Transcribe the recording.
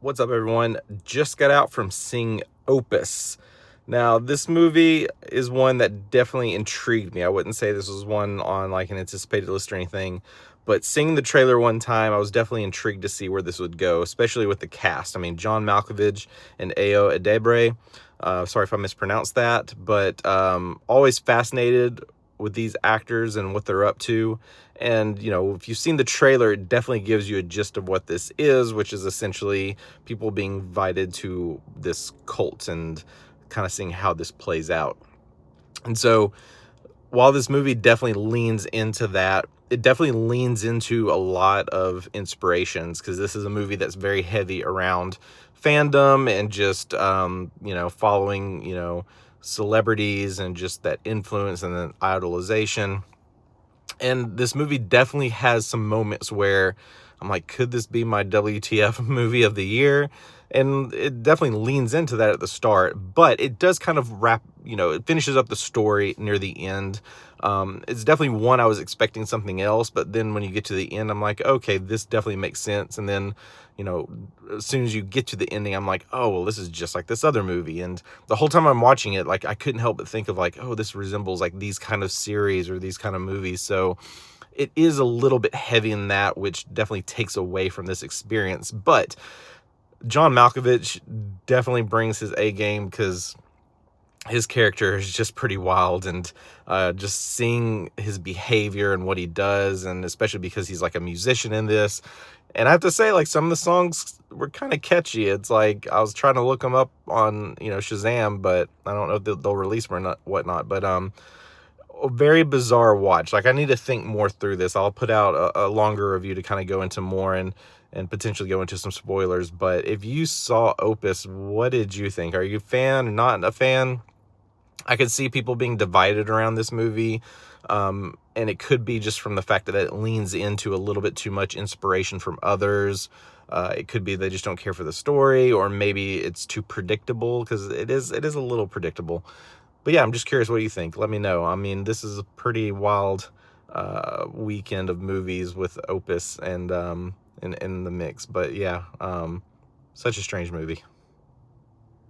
What's up, everyone? Just got out from seeing Opus. Now, this movie is one that definitely intrigued me. I wouldn't say this was one on like an anticipated list or anything, but seeing the trailer one time, I was definitely intrigued to see where this would go, especially with the cast. I mean, John Malkovich and Ayo Edebiri. Sorry if I mispronounced that, but always fascinated with these actors and what they're up to. And, if you've seen the trailer, it definitely gives you a gist of what this is, which is essentially people being invited to this cult and kind of seeing how this plays out. And so while this movie definitely leans into that, it definitely leans into a lot of inspirations, because this is a movie that's very heavy around fandom and just, following, celebrities and just that influence and then idolization. And this movie definitely has some moments where I'm like, could this be my WTF movie of the year? And it definitely leans into that at the start, but it does kind of it finishes up the story near the end. It's definitely one I was expecting something else, but then when you get to the end, I'm like, okay, this definitely makes sense. And then, as soon as you get to the ending, I'm like, oh, well, this is just like this other movie. And the whole time I'm watching it, like, I couldn't help but think of like, oh, this resembles like these kind of series or these kind of movies. So it is a little bit heavy in that, which definitely takes away from this experience. But John Malkovich definitely brings his A game, because his character is just pretty wild, and just seeing his behavior and what he does, and especially because he's like a musician in this. And I have to say, like, some of the songs were kind of catchy. It's like I was trying to look them up on Shazam, but I don't know if they'll release them or not, whatnot. But a very bizarre watch. Like, I need to think more through this. I'll put out a longer review to kind of go into more and potentially go into some spoilers. But if you saw Opus, what did you think? Are you a fan or not a fan? I could see people being divided around this movie, and it could be just from the fact that it leans into a little bit too much inspiration from others. It could be they just don't care for the story, or maybe it's too predictable, because it is a little predictable. But yeah, I'm just curious, what do you think? Let me know. I mean, this is a pretty wild weekend of movies with Opus and in the mix. But yeah, such a strange movie.